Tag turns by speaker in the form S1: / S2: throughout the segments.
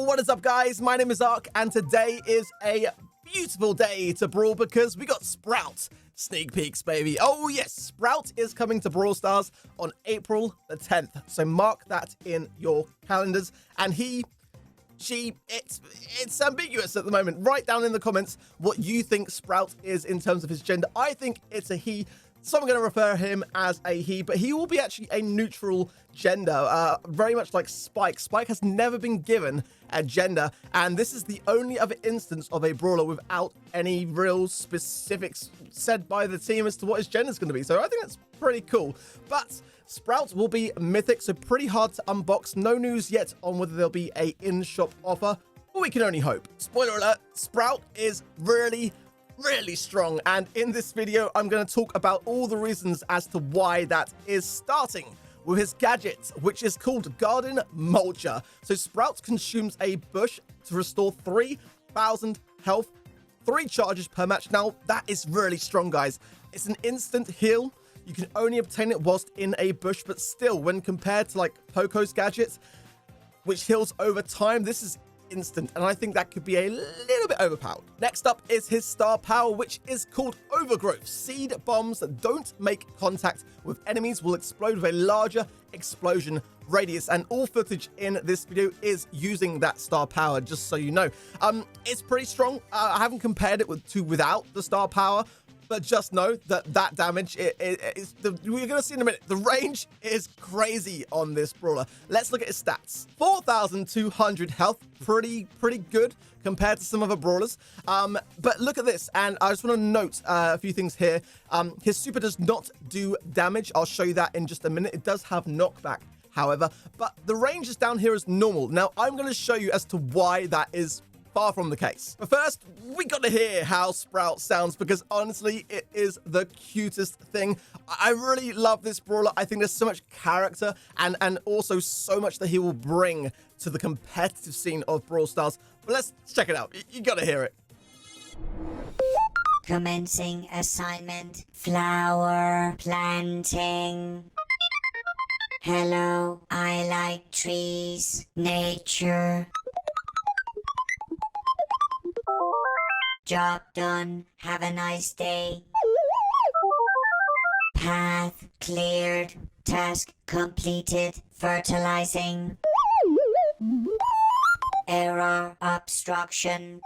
S1: What is up, guys? My name is Ark, and today is a beautiful day to brawl because we got Sprout sneak peeks, baby. Oh yes, Sprout is coming to Brawl Stars on April the 10th, so mark that in your calendars. And it's ambiguous at the moment. Write down in the comments what you think Sprout is in terms of his gender. I think it's a he. So I'm going to refer him as a he, but he will be actually a neutral gender, very much like Spike. Spike has never been given a gender, and this is the only other instance of a brawler without any real specifics said by the team as to what his gender is going to be. So I think that's pretty cool. But Sprout will be mythic, so pretty hard to unbox. No news yet on whether there'll be a in-shop offer, but we can only hope. Spoiler alert, Sprout is really strong, and in this video I'm going to talk about all the reasons as to why that is, starting with his gadget, which is called Garden Mulcher. So Sprout consumes a bush to restore 3,000 health, 3 charges per match. Now that is really strong, guys. It's an instant heal. You can only obtain it whilst in a bush, but still, when compared to like Poco's gadgets, which heals over time, this is instant, and I think that could be a little bit overpowered. Next up is his star power, which is called Overgrowth. Seed bombs that don't make contact with enemies will explode with a larger explosion radius, and all footage in this video is using that star power, just so you know. It's pretty strong. I haven't compared it to without the star power, but just know that damage we're going to see in a minute. The range is crazy on this brawler. Let's look at his stats. 4,200 health, pretty good compared to some other brawlers. But look at this, and I just want to note a few things here. His super does not do damage. I'll show you that in just a minute. It does have knockback, however, but the range is down here as normal. Now I'm going to show you as to why that is far from the case. But first, we got to hear how Sprout sounds, because honestly, it is the cutest thing. I really love this brawler. I think there's so much character and also so much that he will bring to the competitive scene of Brawl Stars. But let's check it out. You got to hear it.
S2: Commencing assignment, flower planting. Hello, I like trees, nature. Job done, have a nice day. Path cleared, task completed, fertilizing. Error, obstruction.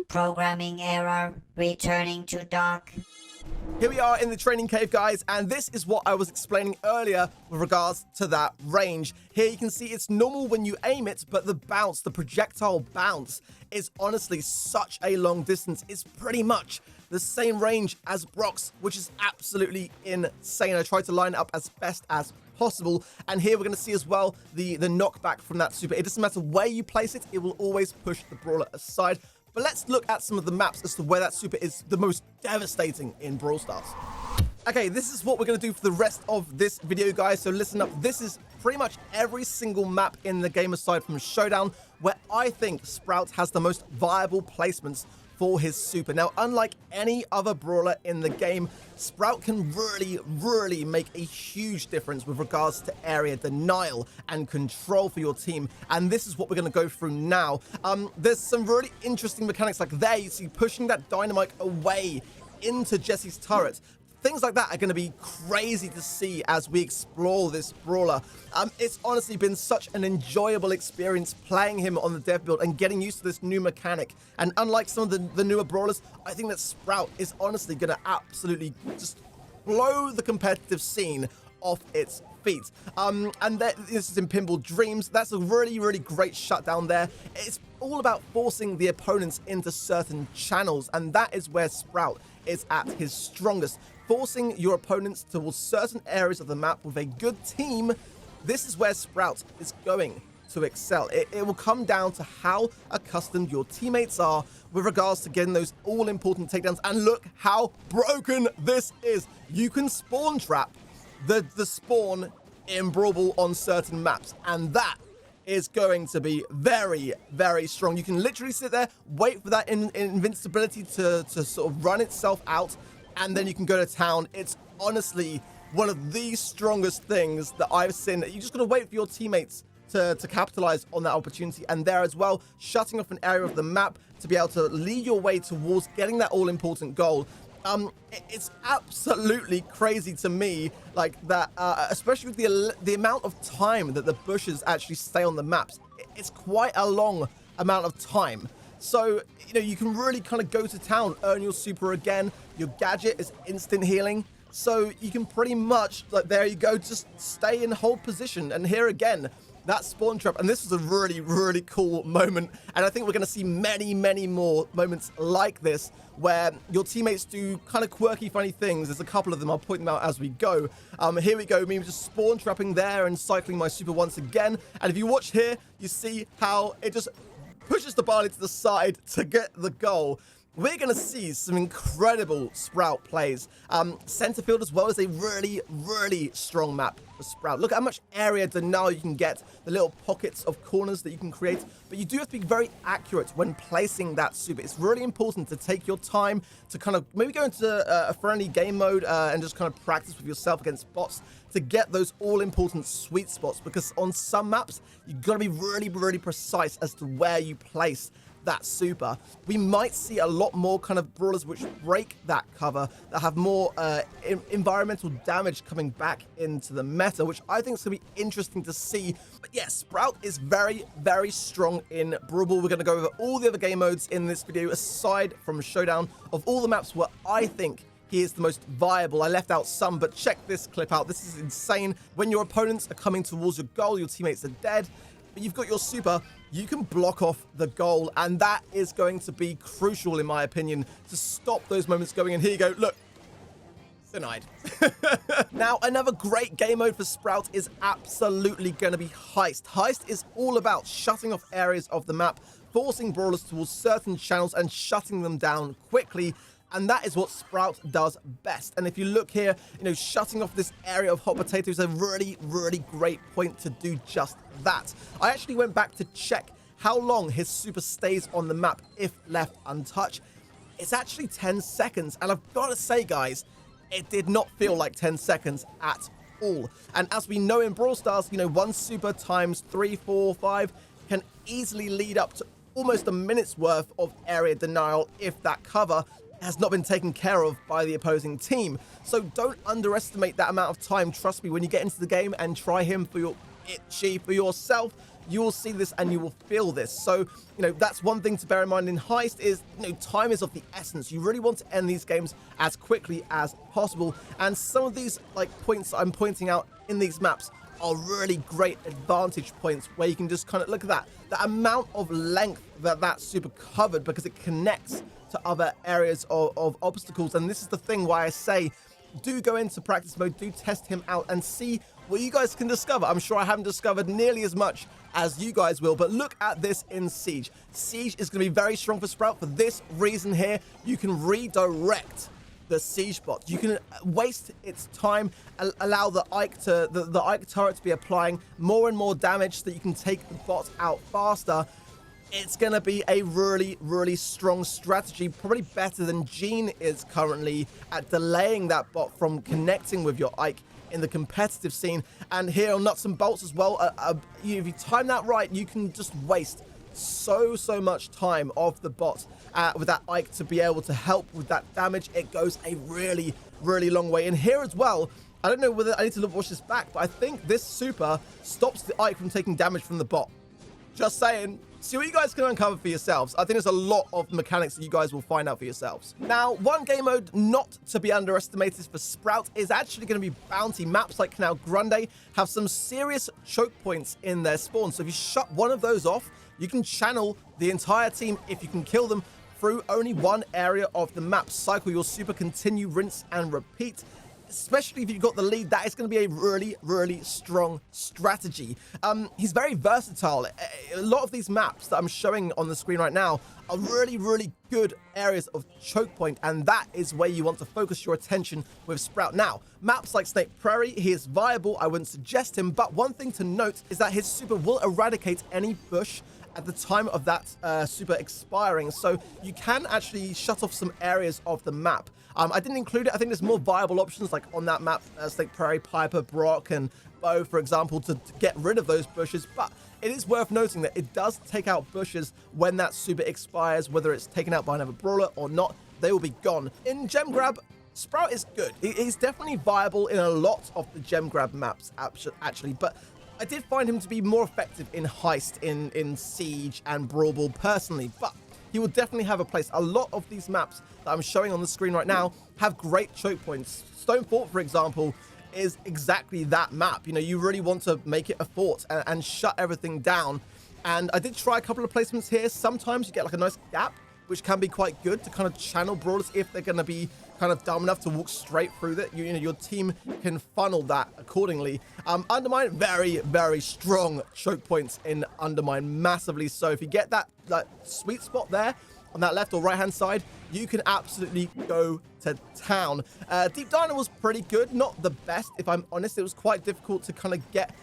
S2: Programming error, returning to dock.
S1: Here we are in the training cave, guys, and this is what I was explaining earlier with regards to that range. Here you can see it's normal when you aim it, but the bounce, the projectile bounce, is honestly such a long distance. It's pretty much the same range as Brock's, which is absolutely insane. I tried to line it up as best as possible, and here we're going to see as well the knockback from that super. It doesn't matter where you place it, it will always push the brawler aside. But let's look at some of the maps as to where that super is the most devastating in Brawl Stars. Okay, this is what we're going to do for the rest of this video, guys. So listen up. This is pretty much every single map in the game aside from Showdown, where I think Sprout has the most viable placements for his super. Now, unlike any other brawler in the game, Sprout can really make a huge difference with regards to area denial and control for your team, and this is what we're going to go through now. There's some really interesting mechanics, like there you see pushing that dynamite away into Jesse's turret. Things like that are going to be crazy to see as we explore this brawler. It's honestly been such an enjoyable experience playing him on the dev build and getting used to this new mechanic. And unlike some of the newer brawlers, I think that Sprout is honestly going to absolutely just blow the competitive scene off its feet. And this is in Pinball Dreams. That's a really great shutdown there. It's all about forcing the opponents into certain channels, and that is where Sprout is at his strongest. Forcing your opponents towards certain areas of the map with a good team, this is where Sprout is going to excel. It will come down to how accustomed your teammates are with regards to getting those all-important takedowns. And look how broken this is. You can spawn trap the spawn in Brawl Ball on certain maps, and that is going to be very strong. You can literally sit there, wait for that invincibility to sort of run itself out, and then you can go to town. It's honestly one of the strongest things that I've seen. You just gotta wait for your teammates to capitalize on that opportunity. And there as well, shutting off an area of the map to be able to lead your way towards getting that all-important goal. It's absolutely crazy to me, like that, especially with the amount of time that the bushes actually stay on the maps. It's quite a long amount of time. So, you know, you can really kind of go to town, earn your super again. Your gadget is instant healing. So you can pretty much, like, there you go, just stay in hold position. And here again, that spawn trap. And this was a really, really cool moment. And I think we're going to see many, many more moments like this where your teammates do kind of quirky, funny things. There's a couple of them. I'll point them out as we go. Here we go. Me just spawn trapping there and cycling my super once again. And if you watch here, you see how it just pushes the barley to the side to get the goal. We're going to see some incredible Sprout plays. Center field as well is a really, really strong map for Sprout. Look at how much area denial you can get, the little pockets of corners that you can create. But you do have to be very accurate when placing that super. It's really important to take your time to kind of maybe go into a friendly game mode and just kind of practice with yourself against bots to get those all-important sweet spots. Because on some maps, you've got to be really, really precise as to where you place that super. We might see a lot more kind of brawlers which break that cover, that have more environmental damage coming back into the meta, which I think is going to be interesting to see. But yeah, Sprout is very, very strong in Brawl Ball. We're going to go over all the other game modes in this video, aside from Showdown, of all the maps where I think he is the most viable. I left out some, but check this clip out. This is insane. When your opponents are coming towards your goal, your teammates are dead, but you've got your super, you can block off the goal, and that is going to be crucial, in my opinion, to stop those moments going. And here you go, look, denied. Now, another great game mode for Sprout is absolutely going to be Heist. Heist is all about shutting off areas of the map, forcing brawlers towards certain channels and shutting them down quickly. And that is what Sprout does best. And if you look here, you know, shutting off this area of hot potato is a really, really great point to do just that. I actually went back to check how long his super stays on the map if left untouched. It's actually 10 seconds. And I've got to say, guys, it did not feel like 10 seconds at all. And as we know in Brawl Stars, you know, one super times 3, 4, 5 can easily lead up to almost a minute's worth of area denial if that cover has not been taken care of by the opposing team. So don't underestimate that amount of time. Trust me, when you get into the game and try him for yourself, you will see this and you will feel this. So, you know, that's one thing to bear in mind in Heist is, you know, time is of the essence. You really want to end these games as quickly as possible. And some of these, like, points I'm pointing out in these maps are really great advantage points where you can just kind of look at that amount of length that super covered, because it connects to other areas of obstacles. And this is the thing why I say, do go into practice mode, do test him out and see what you guys can discover. I'm sure I haven't discovered nearly as much as you guys will, but look at this in Siege. Siege is going to be very strong for Sprout for this reason here. You can redirect the Siege bot. You can waste its time, allow the Ike turret to be applying more and more damage so that you can take the bot out faster. It's going to be a really, really strong strategy, probably better than Gene is currently at delaying that bot from connecting with your Ike in the competitive scene. And here on Nuts and Bolts as well, if you time that right, you can just waste so much time off the bot with that Ike to be able to help with that damage. It goes a really, really long way. And here as well, I don't know whether I need to watch this back, but I think this super stops the Ike from taking damage from the bot. Just saying. See what you guys can uncover for yourselves. I think there's a lot of mechanics that you guys will find out for yourselves. Now, one game mode not to be underestimated for Sprout is actually going to be Bounty. Maps like Canal Grande have some serious choke points in their spawn. So if you shut one of those off, you can channel the entire team if you can kill them through only one area of the map. Cycle your super, continue, rinse, and repeat. Especially if you've got the lead, that is going to be a really, really strong strategy. He's very versatile. A lot of these maps that I'm showing on the screen right now are really, really good areas of choke point, and that is where you want to focus your attention with Sprout. Now, maps like Snake Prairie, he is viable. I wouldn't suggest him, but one thing to note is that his super will eradicate any bush at the time of that super expiring. So you can actually shut off some areas of the map. I didn't include it. I think there's more viable options like on that map, Snake Prairie, Piper, Brock, and Bo, for example, to get rid of those bushes. But it is worth noting that it does take out bushes when that super expires, whether it's taken out by another brawler or not, they will be gone. In Gem Grab, Sprout is good. He's definitely viable in a lot of the Gem Grab maps, actually, but I did find him to be more effective in Heist, in Siege, and Brawl Ball personally, but he will definitely have a place. A lot of these maps that I'm showing on the screen right now have great choke points. Stone Fort, for example, is exactly that map. You know, you really want to make it a fort and shut everything down. And I did try a couple of placements here. Sometimes you get like a nice gap, which can be quite good to kind of channel brawlers if they're going to be kind of dumb enough to walk straight through that. You know, your team can funnel that accordingly. Undermine, very, very strong choke points in Undermine, massively so. If you get that sweet spot there on that left or right hand side, you can absolutely go to town. Deep Diner was pretty good, not the best if I'm honest. It was quite difficult to kind of get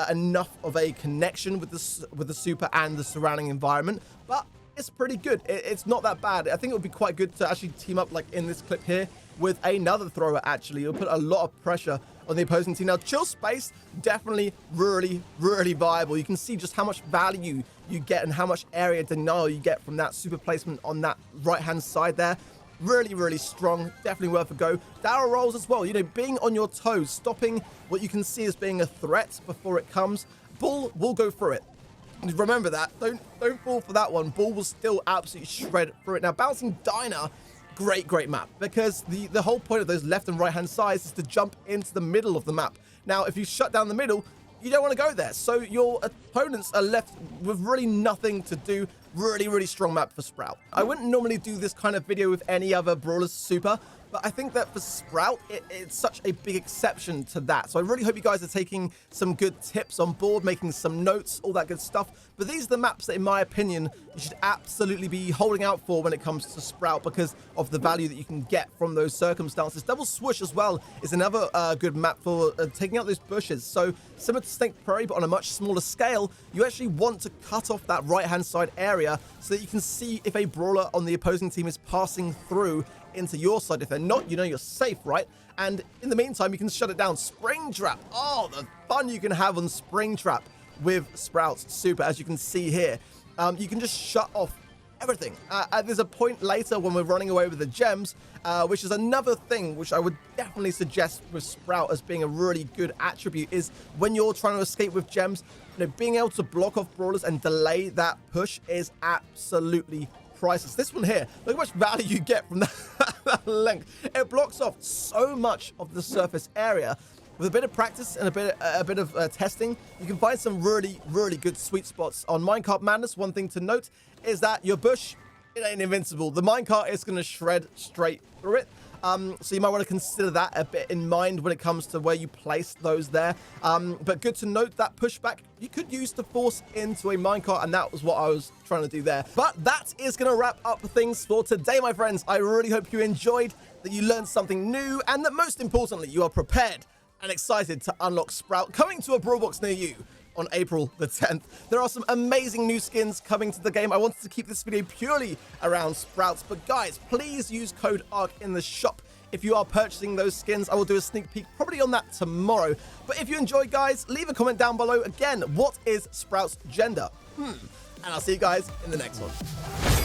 S1: enough of a connection with the super and the surrounding environment, but it's pretty good. It's not that bad. I think it would be quite good to actually team up, like in this clip here, with another thrower. Actually, it'll put a lot of pressure on the opposing team. Now, Chill Space, definitely really, really viable. You can see just how much value you get and how much area denial you get from that super placement on that right-hand side there. Really, really strong. Definitely worth a go. Barrel rolls as well. You know, being on your toes, stopping what you can see as being a threat before it comes. Bull will go through it. Remember that. Don't fall for that one. Bull will still absolutely shred through it. Now, Bouncing Diner, great map, because the whole point of those left and right hand sides is to jump into the middle of the map. Now, if you shut down the middle, you don't want to go there, so your opponents are left with really nothing to do. Really, really strong map for Sprout. I wouldn't normally do this kind of video with any other Brawlers super, but I think that for Sprout, it's such a big exception to that. So I really hope you guys are taking some good tips on board, making some notes, all that good stuff. But these are the maps that, in my opinion, you should absolutely be holding out for when it comes to Sprout because of the value that you can get from those circumstances. Double Swoosh as well is another good map for taking out those bushes. So similar to Snake Prairie, but on a much smaller scale, you actually want to cut off that right-hand side area so that you can see if a brawler on the opposing team is passing through into your side. If they're not, you know you're safe, right? And in the meantime, you can shut it down. Spring Trap. Oh, the fun you can have on Spring Trap with Sprout's super, as you can see here. You can just shut off everything. There's a point later when we're running away with the gems, which is another thing which I would definitely suggest with Sprout as being a really good attribute, is when you're trying to escape with gems, you know, being able to block off brawlers and delay that push is absolutely priceless. This one here, look how much value you get from that length. It blocks off so much of the surface area. With a bit of practice and a bit of testing, you can find some really, really good sweet spots on Minecart Madness. One thing to note is that your bush, it ain't invincible. The minecart is going to shred straight through it. So you might want to consider that a bit in mind when it comes to where you place those there. But good to note that pushback you could use to force into a minecart, and that was what I was trying to do there. But that is going to wrap up things for today, my friends. I really hope you enjoyed, that you learned something new, and that most importantly, you are prepared and excited to unlock Sprout coming to a Brawl Box near you on April the 10th. There are some amazing new skins coming to the game. I wanted to keep this video purely around Sprouts, but guys, please use code ARC in the shop if you are purchasing those skins. I will do a sneak peek probably on that tomorrow. But if you enjoyed, guys, leave a comment down below. Again, what is Sprout's gender? And I'll see you guys in the next one.